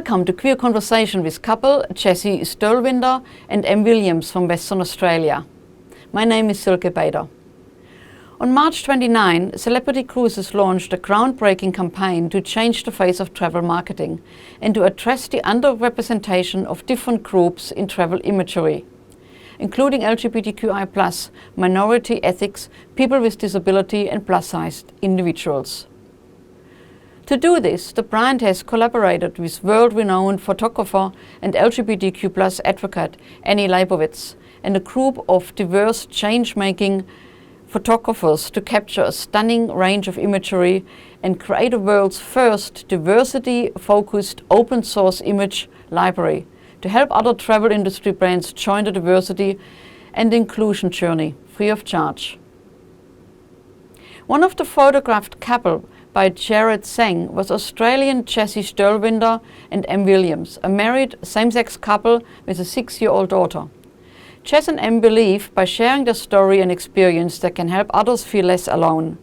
Welcome to Queer Conversation with couple Jessie Stoelwinder and M. Williams from Western Australia. My name is Silke Bader. On March 29, Celebrity Cruises launched a groundbreaking campaign to change the face of travel marketing and to address the underrepresentation of different groups in travel imagery, including LGBTQIA+, minority ethics, people with disability and plus-sized individuals. To do this, the brand has collaborated with world-renowned photographer and LGBTQ+ advocate Annie Leibovitz and a group of diverse change-making photographers to capture a stunning range of imagery and create the world's first diversity-focused open-source image library to help other travel industry brands join the diversity and inclusion journey free of charge. One of the photographed couple by Jared Zhang was Australian Jessie Stoelwinder and M. Williams, a married same-sex couple with a 6-year-old daughter. Jess and M believe by sharing their story and experience they can help others feel less alone.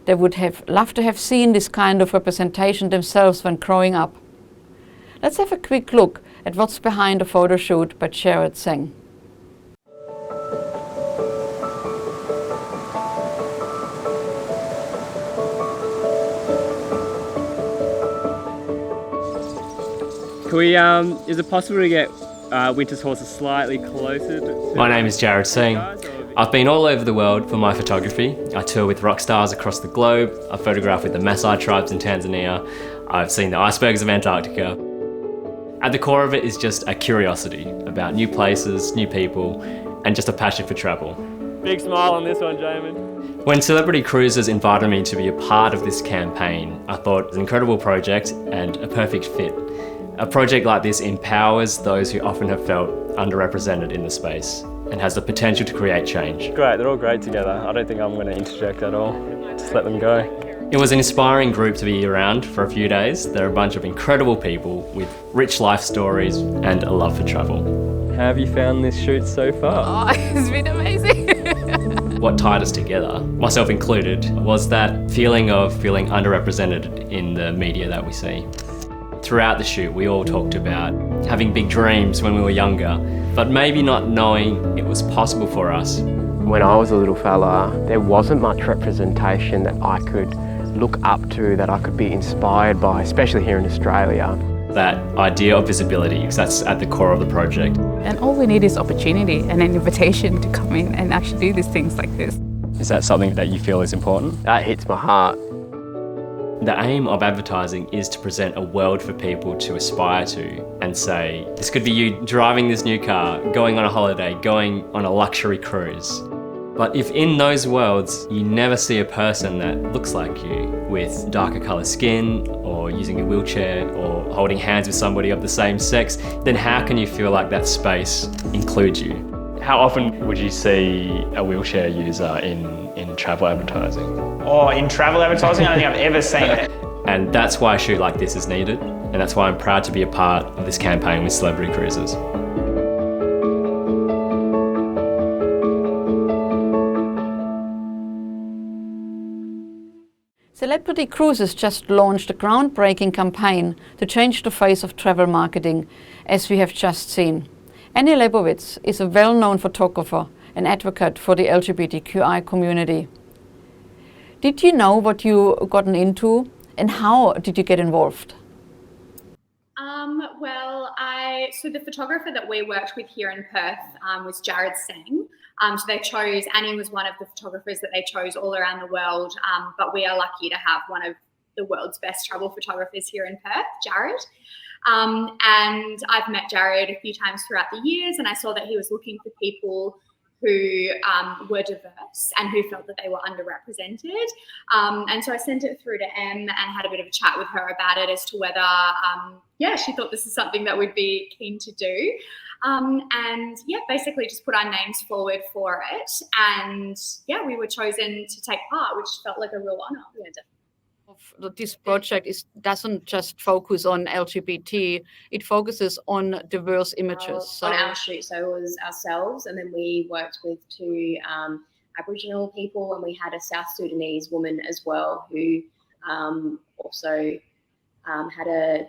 They would have loved to have seen this kind of representation themselves when growing up. Let's have a quick look at what's behind the photo shoot by Jared Zhang. Is it possible to get Winter's horses slightly closer? My name is Jared Singh. I've been all over the world for my photography. I tour with rock stars across the globe. I've photographed with the Maasai tribes in Tanzania. I've seen the icebergs of Antarctica. At the core of it is just a curiosity about new places, new people, and just a passion for travel. Big smile on this one, Jamin. When Celebrity Cruises invited me to be a part of this campaign, I thought it was an incredible project and a perfect fit. A project like this empowers those who often have felt underrepresented in the space and has the potential to create change. Great, they're all great together. I don't think I'm going to interject at all. Just let them go. It was an inspiring group to be around for a few days. They're a bunch of incredible people with rich life stories and a love for travel. How have you found this shoot so far? Oh, it's been amazing. What tied us together, myself included, was that feeling of feeling underrepresented in the media that we see. Throughout the shoot, we all talked about having big dreams when we were younger, but maybe not knowing it was possible for us. When I was a little fella, there wasn't much representation that I could look up to, that I could be inspired by, especially here in Australia. That idea of visibility, because that's at the core of the project. And all we need is opportunity and an invitation to come in and actually do these things like this. Is that something that you feel is important? That hits my heart. The aim of advertising is to present a world for people to aspire to and say, this could be you driving this new car, going on a holiday, going on a luxury cruise. But if in those worlds you never see a person that looks like you, with darker coloured skin, or using a wheelchair, or holding hands with somebody of the same sex, then how can you feel like that space includes you? How often would you see a wheelchair user in travel advertising? Oh, in travel advertising, I don't think I've ever seen it. And that's why a shoot like this is needed, and that's why I'm proud to be a part of this campaign with Celebrity Cruises. Celebrity Cruises just launched a groundbreaking campaign to change the face of travel marketing, as we have just seen. Annie Leibovitz is a well-known photographer and advocate for the LGBTQI community. Did you know what you gotten into and how did you get involved? So the photographer that we worked with here in Perth was Jared Zhang. So they chose, Annie was one of the photographers that they chose all around the world, but we are lucky to have one of the world's best travel photographers here in Perth, Jared. And I've met Jared a few times throughout the years, and I saw that he was looking for people who were diverse and who felt that they were underrepresented. And so I sent it through to Em and had a bit of a chat with her about it as to whether, she thought this is something that we'd be keen to do. Basically just put our names forward for it. And we were chosen to take part, which felt like a real honour. Yeah, definitely. This project doesn't just focus on LGBT, it focuses on diverse images. On our shoot, so it was ourselves, and then we worked with two Aboriginal people, and we had a South Sudanese woman as well who also had a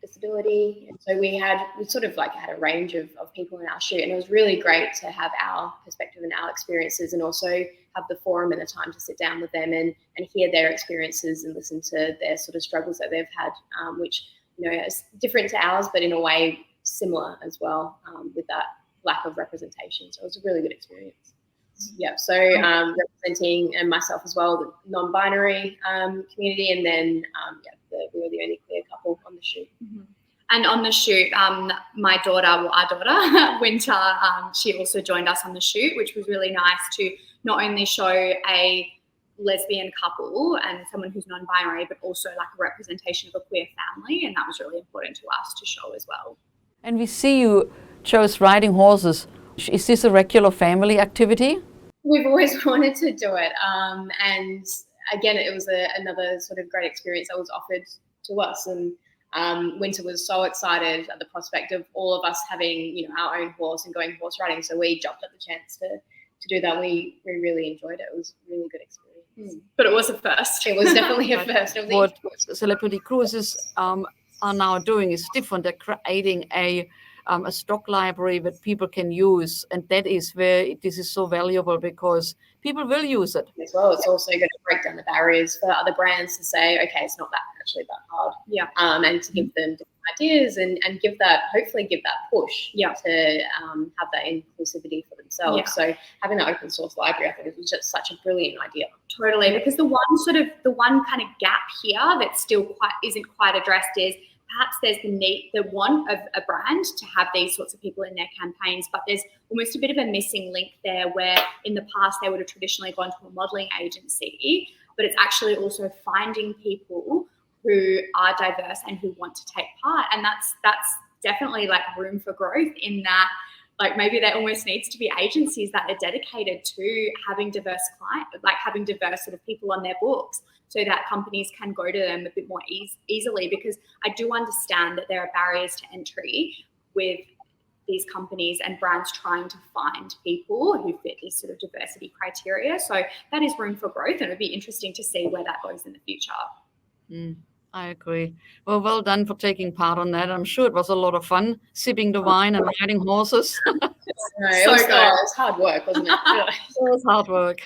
disability. And so we sort of like had a range of people in our shoot, and it was really great to have our perspective and our experiences, and also have the forum and the time to sit down with them and hear their experiences and listen to their sort of struggles that they've had, which, you know, is different to ours, but in a way similar as well, with that lack of representation. So it was a really good experience. Yeah, so representing and myself as well, the non-binary community, and then we were the only queer couple on the shoot. Mm-hmm. And on the shoot, our daughter, Winter, she also joined us on the shoot, which was really nice to not only show a lesbian couple and someone who's non-binary, but also like a representation of a queer family, and that was really important to us to show as well. And we see you chose riding horses. Is this a regular family activity? We've always wanted to do it, and again, it was another sort of great experience that was offered to us. And Winter was so excited at the prospect of all of us having, you know, our own horse and going horse riding. So we jumped at the chance to do that. We really enjoyed it. It was a really good experience. But it was a first. It was definitely a first. What Celebrity Cruises are now doing is different. They're creating a stock library that people can use, and that is where this is so valuable, because people will use it. As well, it's also going to break down the barriers for other brands to say, okay, it's not actually that hard. Yeah. And to give them different ideas and hopefully give that push to have that inclusivity for themselves. Yeah. So having that open source library, I think, was just such a brilliant idea. Totally, because the one kind of gap here that still isn't quite addressed is perhaps there's the want of a brand to have these sorts of people in their campaigns, but there's almost a bit of a missing link there, where in the past they would have traditionally gone to a modelling agency, but it's actually also finding people who are diverse and who want to take part. And that's definitely like room for growth in that. Like maybe there almost needs to be agencies that are dedicated to having diverse clients, like having diverse sort of people on their books, so that companies can go to them a bit more easily. Because I do understand that there are barriers to entry with these companies and brands trying to find people who fit this sort of diversity criteria. So that is room for growth, and it would be interesting to see where that goes in the future. I agree. Well done for taking part on that. I'm sure it was a lot of fun, sipping the wine and riding horses. It was hard work, wasn't it? It was hard work.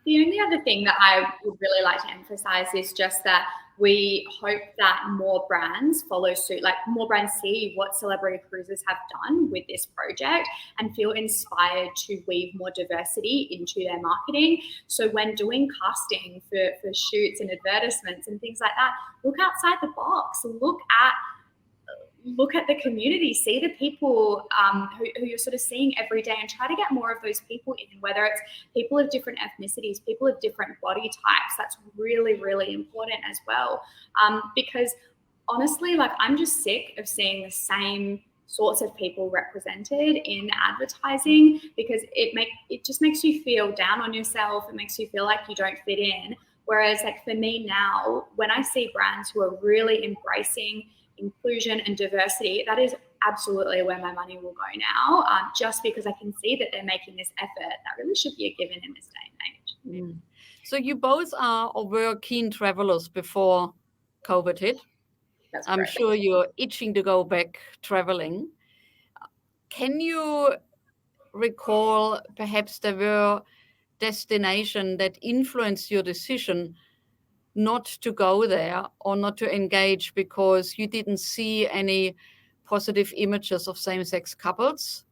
The only other thing that I would really like to emphasize is just that we hope that more brands follow suit, like more brands see what Celebrity Cruises have done with this project and feel inspired to weave more diversity into their marketing. So when doing casting for shoots and advertisements and things like that, look outside the box, look at the community, see the people who you're sort of seeing every day, and try to get more of those people in, whether it's people of different ethnicities, people of different body types. That's really, really important as well. Because honestly, like, I'm just sick of seeing the same sorts of people represented in advertising, because it just makes you feel down on yourself. It makes you feel like you don't fit in. Whereas like for me now, when I see brands who are really embracing inclusion and diversity, that is absolutely where my money will go now, just because I can see that they're making this effort that really should be a given in this day and age. So you both are or were keen travelers before COVID hit. That's I'm correct. sure you're itching to go back traveling. Can you recall perhaps there were destinations that influenced your decision not to go there or not to engage because you didn't see any positive images of same-sex couples?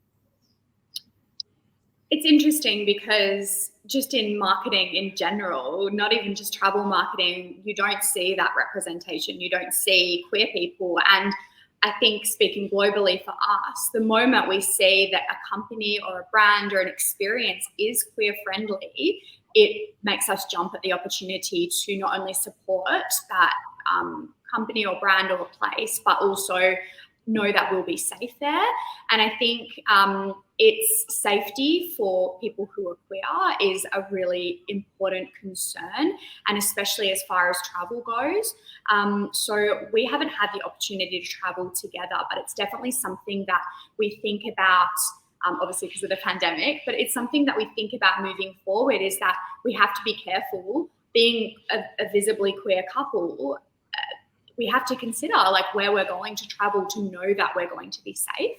It's interesting because just in marketing in general, not even just travel marketing, you don't see that representation. You don't see queer people. And I think, speaking globally for us, the moment we see that a company or a brand or an experience is queer friendly, it makes us jump at the opportunity to not only support that company or brand or place, but also know that we'll be safe there. And I think it's safety for people who are queer is a really important concern, and especially as far as travel goes. So we haven't had the opportunity to travel together, but it's definitely something that we think about, obviously because of the pandemic, but it's something that we think about moving forward, is that we have to be careful. Being a visibly queer couple, we have to consider like where we're going to travel to know that we're going to be safe.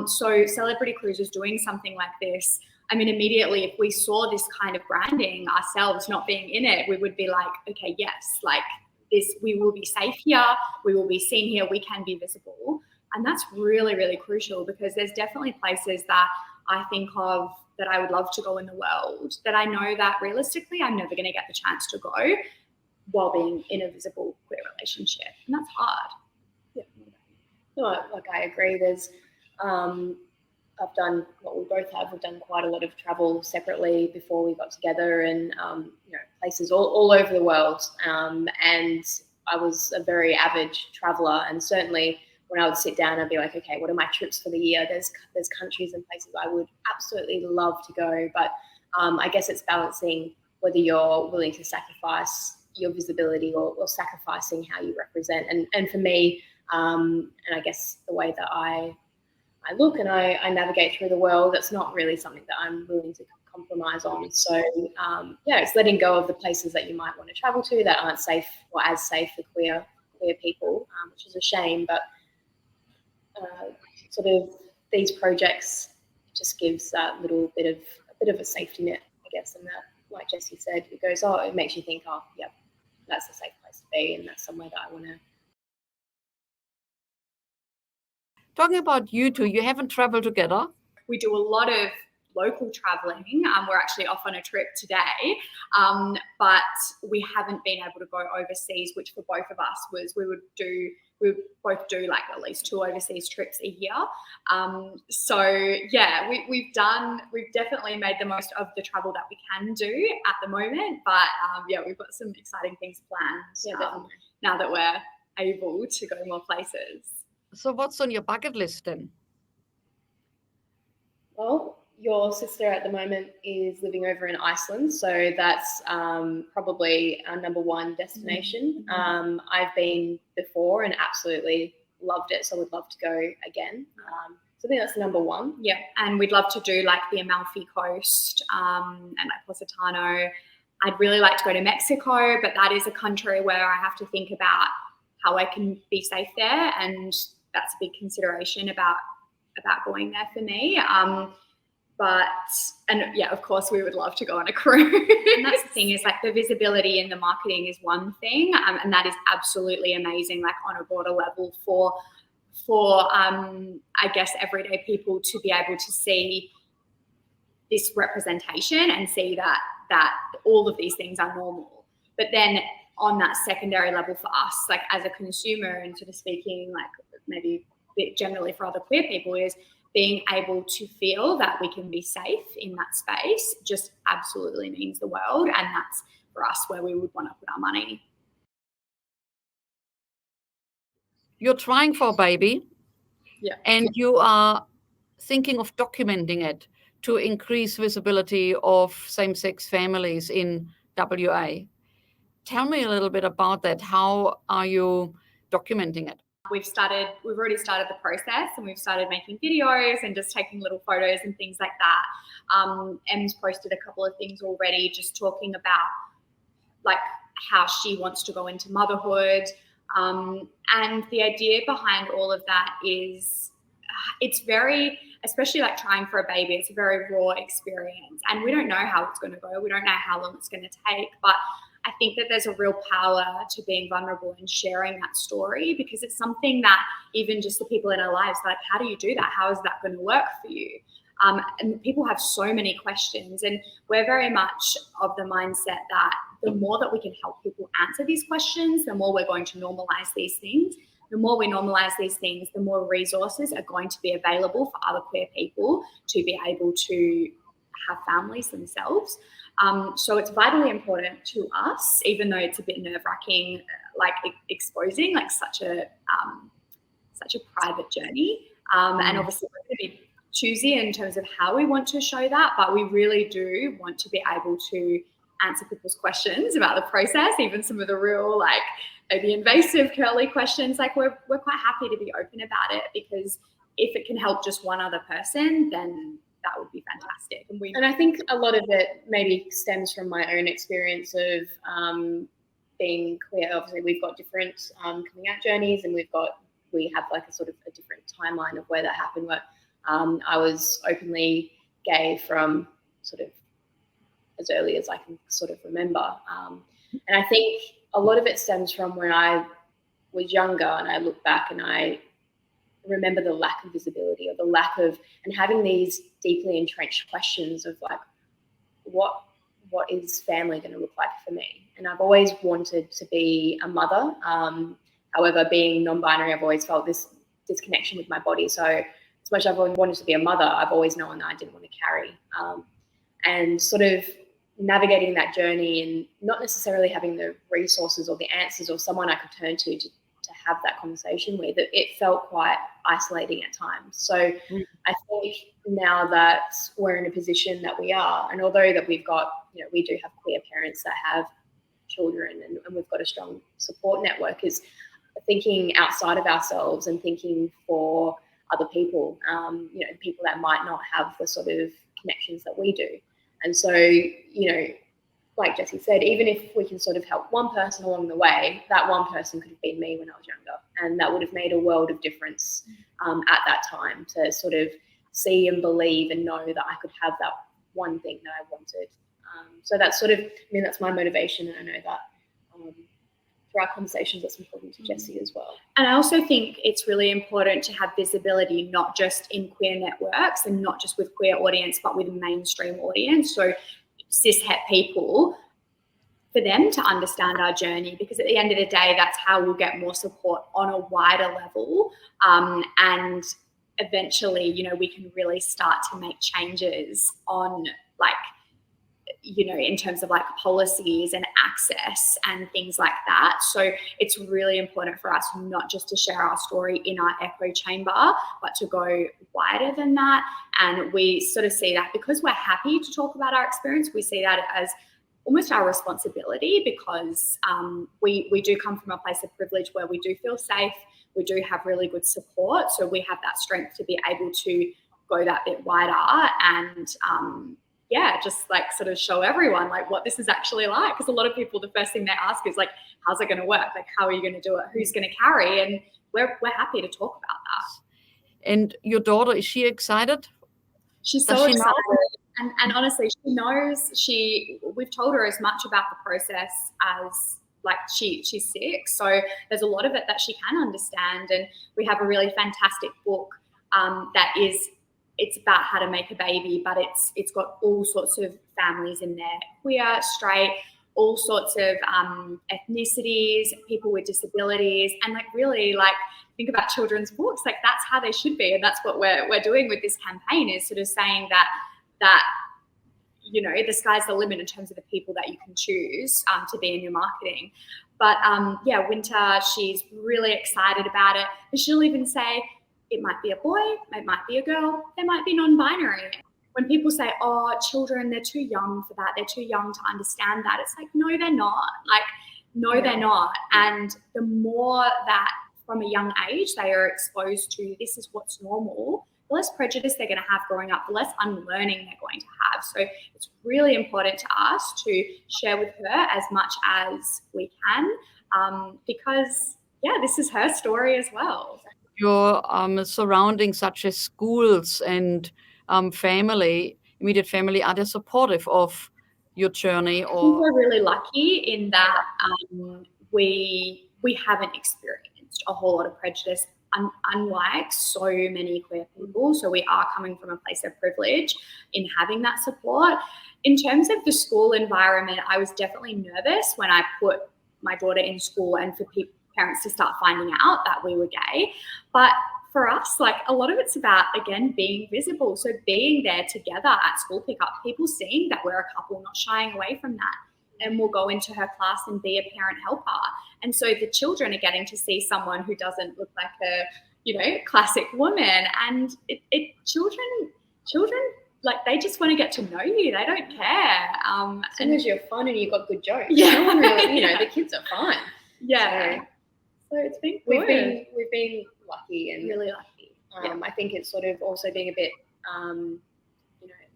So Celebrity Cruises doing something like this, I mean, immediately if we saw this kind of branding ourselves not being in it, we would be like, okay, yes, like this, we will be safe here, we will be seen here, we can be visible. And that's really, really crucial, because there's definitely places that I think of that I would love to go in the world that I know that realistically I'm never going to get the chance to go while being in a visible queer relationship. And that's hard. Yeah. No, like I agree. There's, I've done what we both have. We've done quite a lot of travel separately before we got together, and places all over the world. And I was a very avid traveller, and certainly when I would sit down, I'd be like, okay, what are my trips for the year? There's countries and places I would absolutely love to go, but I guess it's balancing whether you're willing to sacrifice your visibility or sacrificing how you represent. And for me, and I guess the way that I look and I navigate through the world, that's not really something that I'm willing to compromise on. So it's letting go of the places that you might want to travel to that aren't safe or as safe for queer people, which is a shame. But sort of these projects just gives that little bit of a safety net, I guess. And that, like Jessie said, it makes you think, oh, yep, that's a safe place to be, and that's somewhere that I want to. Talking about you two, you haven't traveled together? We do a lot of local traveling. We're actually off on a trip today, but we haven't been able to go overseas, which for both of us was we would both do like at least 2 overseas trips a year. We've definitely made the most of the travel that we can do at the moment, but we've got some exciting things planned now that we're able to go more places. So what's on your bucket list then? Well, your sister at the moment is living over in Iceland, so that's probably our number one destination. Mm-hmm. I've been before and absolutely loved it, so would love to go again. So I think that's number one. Yeah, and we'd love to do like the Amalfi Coast and like Positano. I'd really like to go to Mexico, but that is a country where I have to think about how I can be safe there, and that's a big consideration about going there for me. Of course, we would love to go on a cruise. And that's the thing, is like the visibility and the marketing is one thing, and that is absolutely amazing, like on a broader level for I guess everyday people to be able to see this representation and see that all of these things are normal. But then on that secondary level for us, like as a consumer, and sort of speaking like maybe a bit generally for other queer people, is being able to feel that we can be safe in that space just absolutely means the world. And that's for us where we would want to put our money. You're trying for a baby, and you are thinking of documenting it to increase visibility of same-sex families in WA. Tell me a little bit about that. How are you documenting it? We've already started the process, and we've started making videos and just taking little photos and things like that. Em's posted a couple of things already, just talking about like how she wants to go into motherhood. And the idea behind all of that is it's very, especially like trying for a baby, it's a very raw experience, and we don't know how it's going to go. We don't know how long it's going to take, but I think that there's a real power to being vulnerable and sharing that story, because it's something that even just the people in our lives, like, how do you do that? How is that going to work for you? And people have so many questions, and we're very much of the mindset that the more that we can help people answer these questions, the more we're going to normalize these things. The more we normalize these things, the more resources are going to be available for other queer people to be able to have families themselves. So it's vitally important to us, even though it's a bit nerve-wracking, like exposing like such a private journey. And obviously we're going to be choosy in terms of how we want to show that, but we really do want to be able to answer people's questions about the process, even some of the real like maybe invasive curly questions. Like we're quite happy to be open about it, because if it can help just one other person, then that would be fantastic. And I think a lot of it maybe stems from my own experience of being queer, obviously we've got different coming out journeys, and we have like a sort of a different timeline of where that happened. Where I was openly gay from sort of as early as I can sort of remember, and I think a lot of it stems from when I was younger, and I look back and I remember the lack of visibility, or the lack of, and having these deeply entrenched questions of like, what is family going to look like for me? And I've always wanted to be a mother. However, being non-binary, I've always felt this disconnection with my body. So as much as I've always wanted to be a mother, I've always known that I didn't want to carry. And sort of navigating that journey and not necessarily having the resources or the answers or someone I could turn to have that conversation with, it felt quite isolating at times. So I think now that we're in a position that we are, and although that we've got, we do have queer parents that have children, and we've got a strong support network, is thinking outside of ourselves and thinking for other people, people that might not have the sort of connections that we do. And so, like Jessie said, even if we can sort of help one person along the way, that one person could have been me when I was younger, and that would have made a world of difference at that time, to sort of see and believe and know that I could have that one thing that I wanted. So that's sort of, that's my motivation, and I know that for our conversations that's important to Jessie as well. And I also think it's really important to have visibility, not just in queer networks and not just with queer audience, but with mainstream audience. So cis-het people, for them to understand our journey, because at the end of the day, that's how we'll get more support on a wider level. And eventually, we can really start to make changes on in terms of policies and access and things like that. So it's really important for us not just to share our story in our echo chamber, but to go wider than that. And we sort of see that, because we're happy to talk about our experience, we see that as almost our responsibility, because we do come from a place of privilege where we do feel safe, we do have really good support, so we have that strength to be able to go that bit wider and just sort of show everyone what this is actually like. Because a lot of people, the first thing they ask is how's it going to work? How are you going to do it? Who's going to carry? And we're happy to talk about that. And your daughter, is she excited? She's so excited. And honestly, she knows. We've told her as much about the process as she's 6. So there's a lot of it that she can understand. And we have a really fantastic book it's about how to make a baby, but it's got all sorts of families in there, queer, straight, all sorts of ethnicities, people with disabilities, and really think about children's books. That's how they should be, and that's what we're doing with this campaign, is sort of saying that the sky's the limit in terms of the people that you can choose to be in your marketing. But Winter, she's really excited about it, but she'll even say, it might be a boy, it might be a girl, they might be non-binary. When people say, oh, children, they're too young for that, they're too young to understand that, it's no, they're not. They're not. And the more that from a young age they are exposed to this is what's normal, the less prejudice they're going to have growing up, the less unlearning they're going to have. So it's really important to us to share with her as much as we can, because, this is her story as well. Your surroundings, such as schools and family, immediate family, are they supportive of your journey? I think we're really lucky in that we haven't experienced a whole lot of prejudice, unlike so many queer people. So we are coming from a place of privilege in having that support. In terms of the school environment, I was definitely nervous when I put my daughter in school and for parents to start finding out that we were gay. But for us, a lot of it's about, again, being visible. So being there together at school pickup, people seeing that we're a couple, not shying away from that. And we'll go into her class and be a parent helper. And so the children are getting to see someone who doesn't look like a, classic woman. And children, they just want to get to know you. They don't care. As long as you're fun and you've got good jokes. Yeah. No one really, the kids are fun. Yeah. So it's been good. We've been lucky and really lucky. I think it's sort of also being a bit,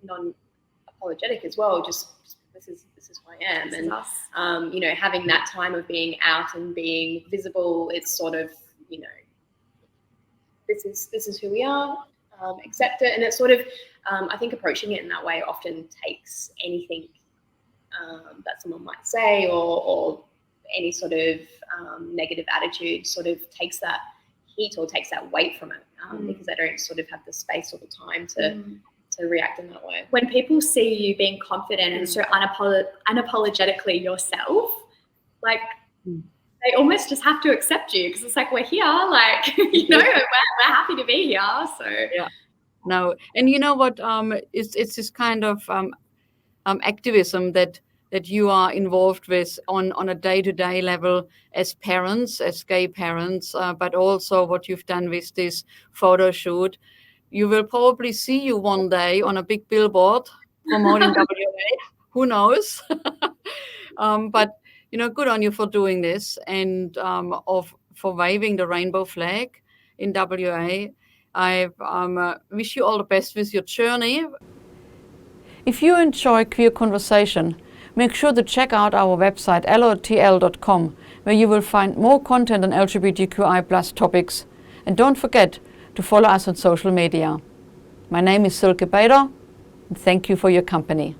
non-apologetic as well. Just this is who I am. And you know, having that time of being out and being visible, it's sort of, you know, this is who we are, accept it. And it's sort of, I think approaching it in that way often takes anything that someone might say or any sort of negative attitude sort of takes that heat or takes that weight from it, because they don't sort of have the space or the time to react in that way. When people see you being confident and so unapologetically yourself, like they almost just have to accept you, because it's like, we're here, like, you know, we're happy to be here. So yeah, no, and you know what? It's this kind of activism that you are involved with on a day-to-day level as parents, as gay parents, but also what you've done with this photo shoot. You will probably see you one day on a big billboard promoting WA. Who knows? But you know, good on you for doing this and for waving the rainbow flag in WA. I wish you all the best with your journey. If you enjoy queer conversation, make sure to check out our website LOTL.com, where you will find more content on LGBTQI+ topics. And don't forget to follow us on social media. My name is Silke Bader, and thank you for your company.